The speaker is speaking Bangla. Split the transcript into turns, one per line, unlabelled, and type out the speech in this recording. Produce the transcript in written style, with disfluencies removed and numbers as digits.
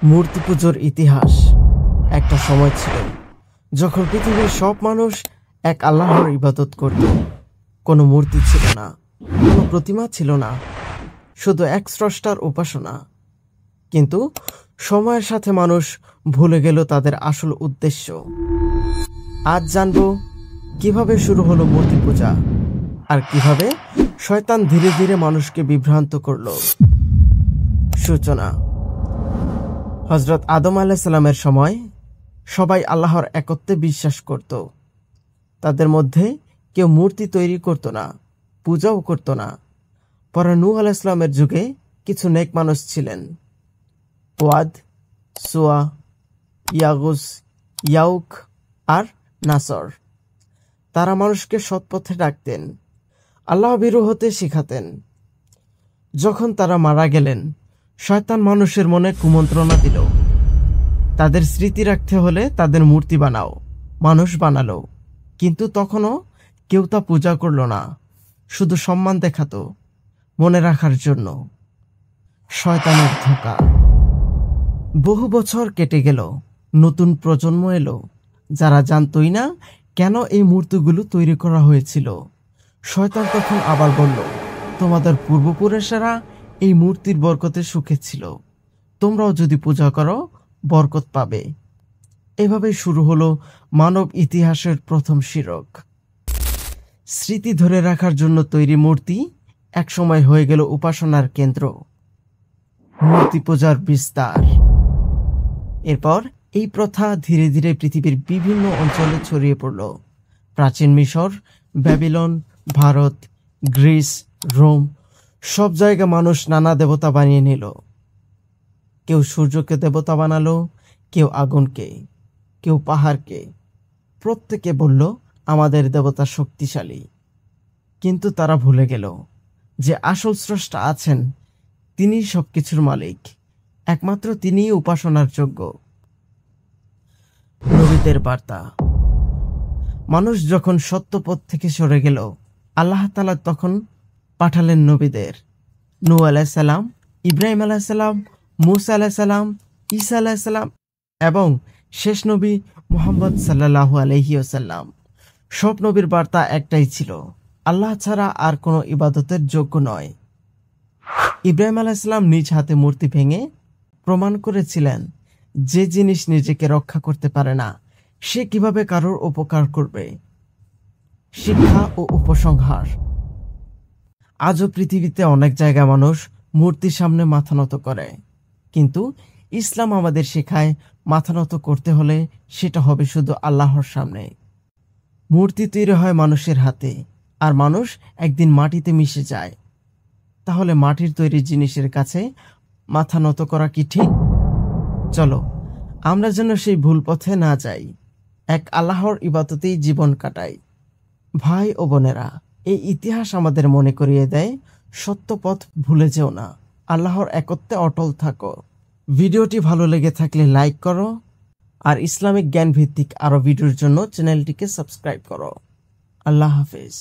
মূর্তি পুজোর ইতিহাস। একটা সময় ছিল যখন পৃথিবীর সব মানুষ এক আল্লাহর ইবাদত করত। কোনো মূর্তি ছিল না, কোনো প্রতিমা ছিল না, শুধু এক স্রষ্টার উপাসনা। কিন্তু সময়ের সাথে মানুষ ভুলে গেল তাদের আসল উদ্দেশ্য। আজ জানব কিভাবে শুরু হলো মূর্তি পূজা আর কিভাবে শয়তান ধীরে ধীরে মানুষকে বিভ্রান্ত করল। সূচনা। হযরত আদম আলাইহিস সালামের সময় সবাই আল্লাহর একত্বে বিশ্বাস করত। তাদের মধ্যে কেউ মূর্তি তৈরি করত না, পূজাও করত না। পরে নূহ আলাইহিস সালামের যুগে কিছু নেক মানুষ ছিলেন, ওয়াদ, সুয়া, ইয়াগুস, ইয়াউক আর নাসর। তারা মানুষকে সৎপথে ডাকতেন, আল্লাহ ভীরু হতে শেখাতেন। যখন তারা মারা গেলেন, শয়তান মানুষের মনে কুমন্ত্রণা দিল, তাদের স্মৃতি রাখতে হলে তাদের মূর্তি বানাও। মানুষ বানালো, কিন্তু তখনও কেউ তা পূজা করল না, শুধু সম্মান দেখাতো, মনে রাখার জন্য। শয়তানের ধোঁকা। বহু বছর কেটে গেল, নতুন প্রজন্ম এলো যারা জানতই না কেন এই মূর্তিগুলো তৈরি করা হয়েছিল। শয়তান তখন আবার বলল, তোমাদের পূর্বপুরুষেরা এই মূর্তির বরকতে সুখে ছিল, তোমরাও যদি পূজা করো বরকত পাবে। এভাবেই শুরু হলো মানব ইতিহাসের প্রথম শিরক। স্মৃতি ধরে রাখার জন্য তৈরি মূর্তি একসময় হয়ে গেল উপাসনার কেন্দ্র। মূর্তি পূজার বিস্তার। এরপর এই প্রথা ধীরে ধীরে পৃথিবীর বিভিন্ন অঞ্চলে ছড়িয়ে পড়ল। প্রাচীন মিশর, ব্যাবিলন, ভারত, গ্রিস, রোম, সব জায়গায় মানুষ নানা দেবতা বানিয়ে নিল। কেউ সূর্যকে দেবতা বানালো, কেউ আগুনকে, কেউ পাহাড়কে। প্রত্যেকে বলল আমাদের দেবতা শক্তিশালী। কিন্তু তারা ভুলে গেল যে আসল স্রষ্টা আছেন, তিনিই সবকিছুর মালিক, একমাত্র তিনিই উপাসনার যোগ্য। নবীদের বার্তা। মানুষ যখন সত্যপথ থেকে সরে গেল, আল্লাহ তাআলা তখন পাঠালেন নবীদের। নূহ আলাইহিস সালাম, ইব্রাহিম আলাইহিস সালাম, মূসা আলাইহিস সালাম, ঈসা আলাইহিস সালাম এবং শেষ নবী মুহাম্মদ সাল্লাল্লাহু আলাইহি ওয়াসাল্লাম। সব নবীর বার্তা একটাই ছিল, আল্লাহ ছাড়া আর কোনো ইবাদতের যোগ্য নয়। ইব্রাহিম আলাইহিস সালাম নিজ হাতে মূর্তি ভেঙে প্রমাণ করেছিলেন, যে জিনিস নিজেকে রক্ষা করতে পারে না, সে কিভাবে কারোর উপকার করবে। শিক্ষা ও উপসংহার। আজও পৃথিবীতে অনেক জায়গায় মানুষ মূর্তির সামনে মাথা নত করে, কিন্তু ইসলাম আমাদের শেখায় মাথা নত করতে হলে সেটা হবে শুধু আল্লাহর সামনে। মূর্তি তৈরি হয় মানুষের হাতে, আর মানুষ একদিন মাটিতে মিশে যায়। তাহলে মাটির তৈরি জিনিসের কাছে মাথা নত করা কি ঠিক? চলো আমরা যেন সেই ভুল পথে না যাই, এক আল্লাহর ইবাদতেই জীবন কাটাই। ভাই ও বোনেরা, এই ইতিহাস আমাদের মনে করিয়ে দেয়, সত্য পথ ভুলে যেও না, আল্লাহর একত্বে অটল থাকো। ভিডিওটি ভালো লেগে থাকলে লাইক করো, আর ইসলামিক জ্ঞান ভিত্তিক আরও ভিডিওর জন্য চ্যানেলটিকে সাবস্ক্রাইব করো। আল্লাহ হাফেজ।